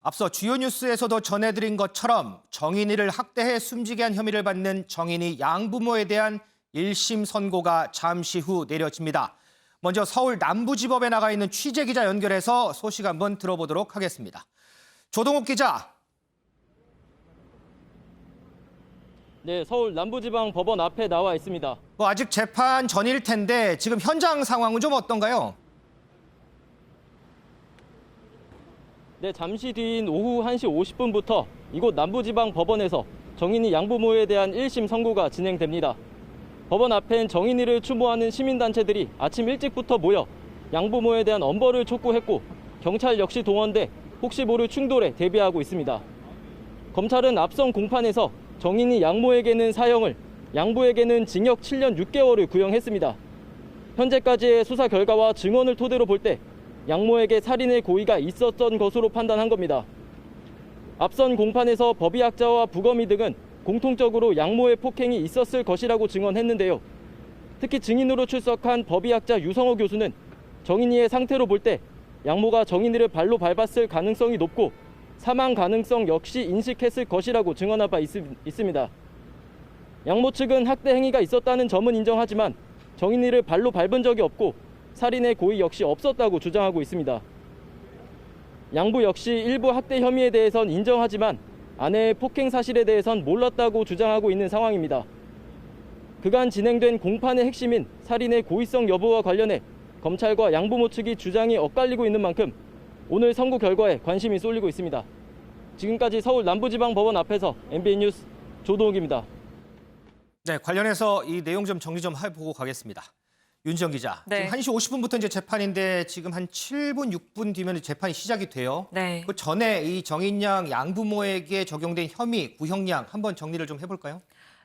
앞서 주요 뉴스에서도 전해드린 것처럼 정인이를 학대해 숨지게 한 혐의를 받는 정인이 양부모에 대한 1심 선고가 잠시 후 내려집니다. 먼저 서울 남부지법에 나가 있는 취재기자 연결해서 소식 한번 들어보도록 하겠습니다. 조동욱 기자. 네, 서울 남부지방법원 앞에 나와 있습니다. 아직 재판 전일 텐데 지금 현장 상황은 좀 어떤가요? 네, 잠시 뒤인 오후 1시 50분부터 이곳 남부지방법원에서 정인이 양부모에 대한 1심 선고가 진행됩니다. 법원 앞엔 정인이를 추모하는 시민단체들이 아침 일찍부터 모여 양부모에 대한 엄벌을 촉구했고 경찰 역시 동원돼 혹시 모를 충돌에 대비하고 있습니다. 검찰은 앞선 공판에서 정인이 양모에게는 사형을, 양부에게는 징역 7년 6개월을 구형했습니다. 현재까지의 수사 결과와 증언을 토대로 볼 때 양모에게 살인의 고의가 있었던 것으로 판단한 겁니다. 앞선 공판에서 법의학자와 부검의 등은 공통적으로 양모의 폭행이 있었을 것이라고 증언했는데요. 특히 증인으로 출석한 법의학자 유성호 교수는 정인이의 상태로 볼 때 양모가 정인이를 발로 밟았을 가능성이 높고 사망 가능성 역시 인식했을 것이라고 증언한 바 있습니다. 양모 측은 학대 행위가 있었다는 점은 인정하지만 정인이를 발로 밟은 적이 없고 살인의 고의 역시 없었다고 주장하고 있습니다. 양부 역시 일부 학대 혐의에 대해선 인정하지만 아내의 폭행 사실에 대해선 몰랐다고 주장하고 있는 상황입니다. 그간 진행된 공판의 핵심인 살인의 고의성 여부와 관련해 검찰과 양부모 측이 주장이 엇갈리고 있는 만큼 오늘 선고 결과에 관심이 쏠리고 있습니다. 지금까지 서울 남부지방법원 앞에서 MBN 뉴스 조동욱입니다. 네, 관련해서 이 내용 좀 정리 좀 해보고 가겠습니다. 윤지영 기자, 네. 지금 1시 50분부터 이제 재판인데 지금 한 7분, 6분 뒤면 재판이 시작이 돼요. 네. 그 전에 이 정인 양 양부모에게 적용된 혐의, 구형량 한번 정리를 좀 해볼까요?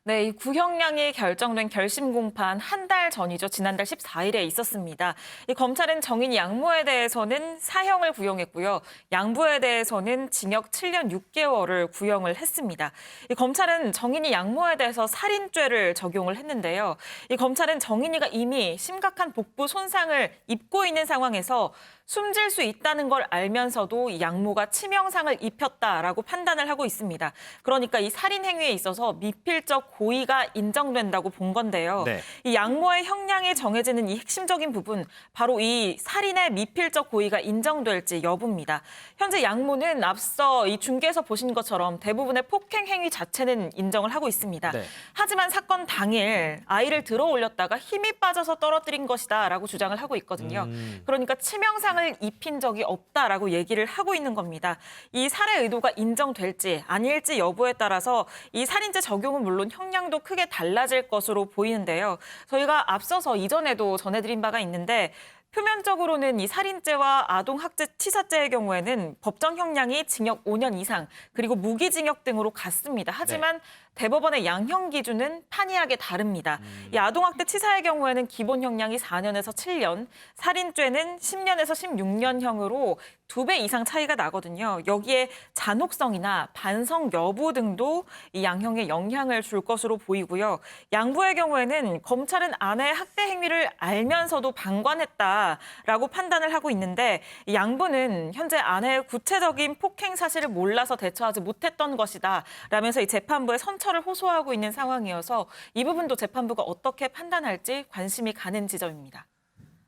네, 이 구형량이 결정된 결심 공판 한 달 전이죠. 지난달 14일에 있었습니다. 이 검찰은 정인 양모에 대해서는 사형을 구형했고요. 양부에 대해서는 징역 7년 6개월을 구형을 했습니다. 이 검찰은 정인이 양모에 대해서 살인죄를 적용을 했는데요. 이 검찰은 정인이가 이미 심각한 복부 손상을 입고 있는 상황에서 숨질 수 있다는 걸 알면서도 이 양모가 치명상을 입혔다라고 판단을 하고 있습니다. 그러니까 이 살인 행위에 있어서 미필적 고의가 인정된다고 본 건데요. 네. 이 양모의 형량이 정해지는 이 핵심적인 부분, 바로 이 살인의 미필적 고의가 인정될지 여부입니다. 현재 양모는 앞서 이 중계에서 보신 것처럼 대부분의 폭행 행위 자체는 인정을 하고 있습니다. 네. 하지만 사건 당일 아이를 들어 올렸다가 힘이 빠져서 떨어뜨린 것이다라고 주장을 하고 있거든요. 그러니까 치명상을 입힌 적이 없다라고 얘기를 하고 있는 겁니다. 이 살해 의도가 인정될지 아닐지 여부에 따라서 이 살인죄 적용은 물론 형량도 크게 달라질 것으로 보이는데요. 저희가 앞서서 이전에도 전해드린 바가 있는데 표면적으로는 이 살인죄와 아동학대 치사죄의 경우에는 법정 형량이 징역 5년 이상 그리고 무기징역 등으로 같습니다. 하지만 대법원의 양형 기준은 판이하게 다릅니다. 이 아동학대 치사의 경우에는 기본 형량이 4년에서 7년, 살인죄는 10년에서 16년형으로 2배 이상 차이가 나거든요. 여기에 잔혹성이나 반성 여부 등도 이 양형에 영향을 줄 것으로 보이고요. 양부의 경우에는 검찰은 아내의 학대 행위를 알면서도 방관했다라고 판단을 하고 있는데 이 양부는 현재 아내의 구체적인 폭행 사실을 몰라서 대처하지 못했던 것이다 라면서 이 재판부에 선처를 호소하고 있는 상황이어서 이 부분도 재판부가 어떻게 판단할지 관심이 가는 지점입니다.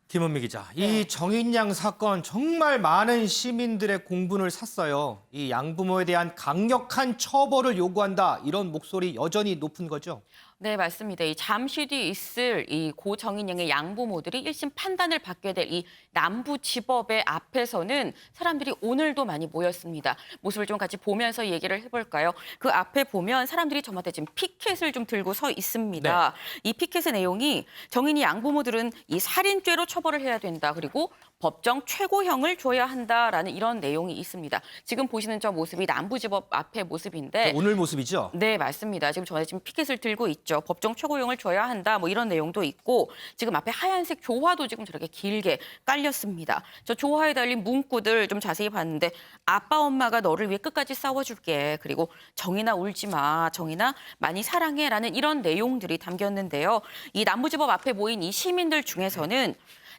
김은미 기자, 이 정인 양 사건 정말 많은 시민들의 공분을 샀어요. 이 양부모에 대한 강력한 처벌을 요구한다, 이런 목소리 여전히 높은 거죠? 네, 맞습니다. 이 잠시 뒤 있을 이 고 정인영의 양부모들이 1심 판단을 받게 될 이 남부지법의 앞에서는 사람들이 오늘도 많이 모였습니다. 모습을 좀 같이 보면서 얘기를 해볼까요? 그 앞에 보면 사람들이 저마다 지금 피켓을 좀 들고 서 있습니다. 이 피켓의 내용이 정인이 양부모들은 이 살인죄로 처벌을 해야 된다. 그리고 법정 최고형을 줘야 한다라는 이런 내용이 있습니다. 지금 보시는 저 모습이 남부지법 앞의 모습인데 오늘 모습이죠? 네, 맞습니다. 지금 피켓을 들고 있죠. 법정 최고형을 줘야 한다. 뭐 이런 내용도 있고 지금 앞에 하얀색 조화도 지금 저렇게 길게 깔렸습니다. 저 조화에 달린 문구들 좀 자세히 봤는데 아빠 엄마가 너를 위해 끝까지 싸워줄게. 그리고 정인아 울지 마. 정인아 많이 사랑해라는 이런 내용들이 담겼는데요. 이 남부지법 앞에 모인 이 시민들 중에서는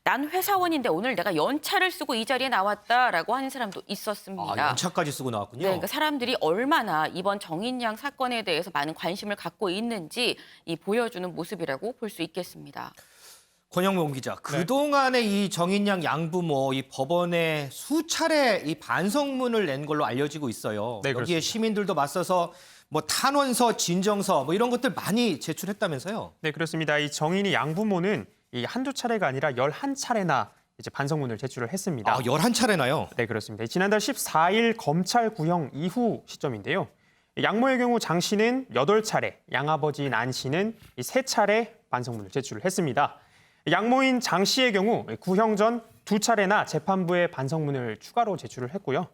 난 회사원인데 오늘 내가 연차를 쓰고 이 자리에 나왔다라고 하는 사람도 있었습니다. 연차까지 쓰고 나왔군요. 네, 그러니까 사람들이 얼마나 이번 정인양 사건에 대해서 많은 관심을 갖고 있는지 보여주는 모습이라고 볼 수 있겠습니다. 권영문 기자, 그동안의 이 정인양 양부모 이 법원에 수차례 이 반성문을 낸 걸로 알려지고 있어요. 네, 여기에 그렇습니다. 시민들도 맞서서 뭐 탄원서, 진정서 뭐 이런 것들 많이 제출했다면서요? 네, 그렇습니다. 이 정인이 양부모는 이 한두 차례가 아니라 11차례나 이제 반성문을 제출을 했습니다. 11차례나요? 네, 그렇습니다. 지난달 14일 검찰 구형 이후 시점인데요. 양모의 경우 장 씨는 8차례, 양아버지인 안 씨는 3차례 반성문을 제출을 했습니다. 양모인 장 씨의 경우 구형 전 2차례나 재판부에 반성문을 추가로 제출을 했고요.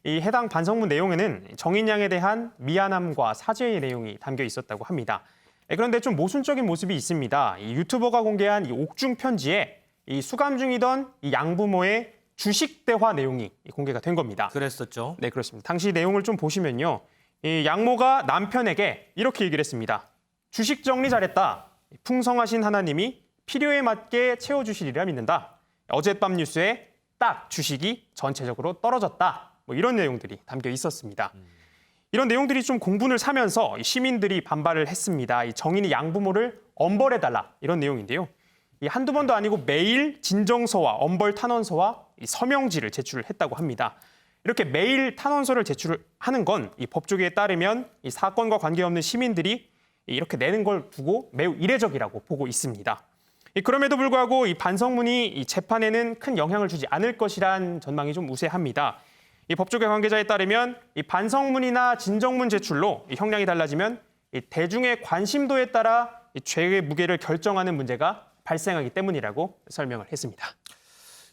이 해당 반성문 내용에는 정인양에 대한 미안함과 사죄의 내용이 담겨 있었다고 합니다. 그런데 좀 모순적인 모습이 있습니다. 이 유튜버가 공개한 이 옥중 편지에 이 수감 중이던 이 양부모의 주식 대화 내용이 공개가 된 겁니다. 그랬었죠. 네, 그렇습니다. 당시 내용을 좀 보시면요. 이 양모가 남편에게 이렇게 얘기를 했습니다. 주식 정리 잘했다. 풍성하신 하나님이 필요에 맞게 채워주시리라 믿는다. 어젯밤 뉴스에 딱 주식이 전체적으로 떨어졌다. 뭐 이런 내용들이 담겨 있었습니다. 이런 내용들이 좀 공분을 사면서 시민들이 반발을 했습니다. 이 정인이 양부모를 엄벌해달라 이런 내용인데요. 이 한두 번도 아니고 매일 진정서와 엄벌 탄원서와 이 서명지를 제출을 했다고 합니다. 이렇게 매일 탄원서를 제출하는 건 이 법조계에 따르면 이 사건과 관계없는 시민들이 이렇게 내는 걸 두고 매우 이례적이라고 보고 있습니다. 그럼에도 불구하고 이 반성문이 이 재판에는 큰 영향을 주지 않을 것이란 전망이 좀 우세합니다. 이 법조계 관계자에 따르면 이 반성문이나 진정문 제출로 이 형량이 달라지면 이 대중의 관심도에 따라 이 죄의 무게를 결정하는 문제가 발생하기 때문이라고 설명을 했습니다.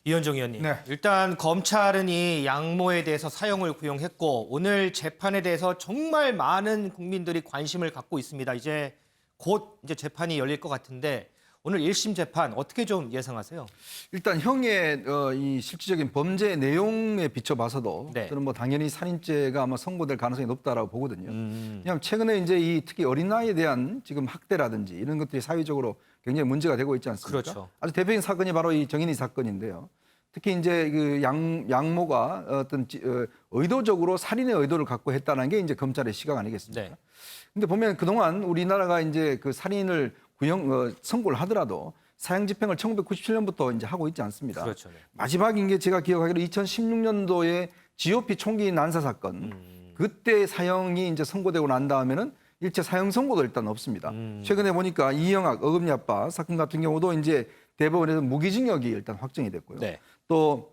이현정 의원님, 네. 일단 검찰은 이 양모에 대해서 사형을 구형했고 오늘 재판에 대해서 정말 많은 국민들이 관심을 갖고 있습니다. 이제 곧 재판이 열릴 것 같은데 오늘 1심 재판 어떻게 좀 예상하세요? 일단 형의 이 실질적인 범죄 내용에 비춰봐서도 네. 저는 뭐 당연히 살인죄가 아마 선고될 가능성이 높다라고 보거든요. 왜냐하면 최근에 이제 이 특히 어린 나이에 대한 지금 학대라든지 이런 것들이 사회적으로 굉장히 문제가 되고 있지 않습니까? 그렇죠. 아주 대표적인 사건이 바로 이 정인이 사건인데요. 특히 이제 그 양모가 의도적으로 살인의 의도를 갖고 했다는 게 이제 검찰의 시각 아니겠습니까? 네. 근데 보면 그동안 우리나라가 이제 그 살인을 선고를 하더라도 사형 집행을 1997년부터 이제 하고 있지 않습니다. 그렇죠. 네. 마지막인 게 제가 기억하기로 2016년도에 GOP 총기 난사 사건 그때 사형이 이제 선고되고 난 다음에는 일체 사형 선고도 일단 없습니다. 최근에 보니까 이영학 어금니 아빠 사건 같은 경우도 이제 대법원에서 무기징역이 일단 확정이 됐고요. 네. 또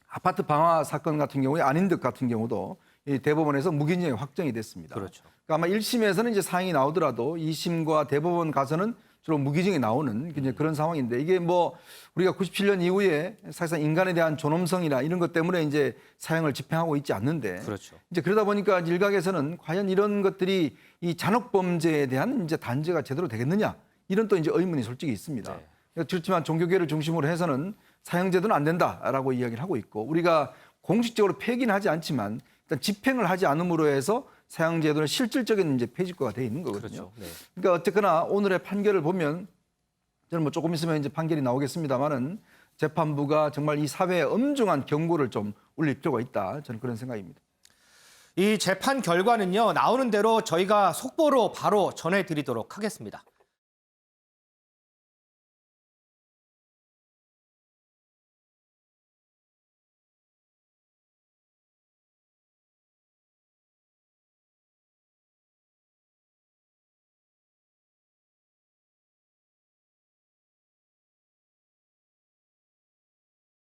아파트 방화 사건 같은 경우에 안인득 같은 경우도 이 대법원에서 무기징역이 확정이 됐습니다. 그렇죠. 그러니까 아마 1심에서는 이제 사형이 나오더라도 2심과 대법원 가서는 주로 무기징역이 나오는 이제 그런 상황인데 이게 뭐 우리가 97년 이후에 사실상 인간에 대한 존엄성이나 이런 것 때문에 이제 사형을 집행하고 있지 않는데 그렇죠. 이제 그러다 보니까 일각에서는 과연 이런 것들이 이 잔혹 범죄에 대한 이제 단죄가 제대로 되겠느냐 이런 또 이제 의문이 솔직히 있습니다. 네. 그렇지만 종교계를 중심으로 해서는 사형제도는 안 된다라고 이야기를 하고 있고 우리가 공식적으로 폐기는 하지 않지만 일단 집행을 하지 않음으로 해서 사형제도는 실질적인 이제 폐지과가 돼 있는 거거든요. 그렇죠. 네. 그러니까 어쨌거나 오늘의 판결을 보면 저는 뭐 조금 있으면 이제 판결이 나오겠습니다만은 재판부가 정말 이 사회에 엄중한 경고를 좀 울릴 필요가 있다. 저는 그런 생각입니다. 이 재판 결과는요 나오는 대로 저희가 속보로 바로 전해드리도록 하겠습니다.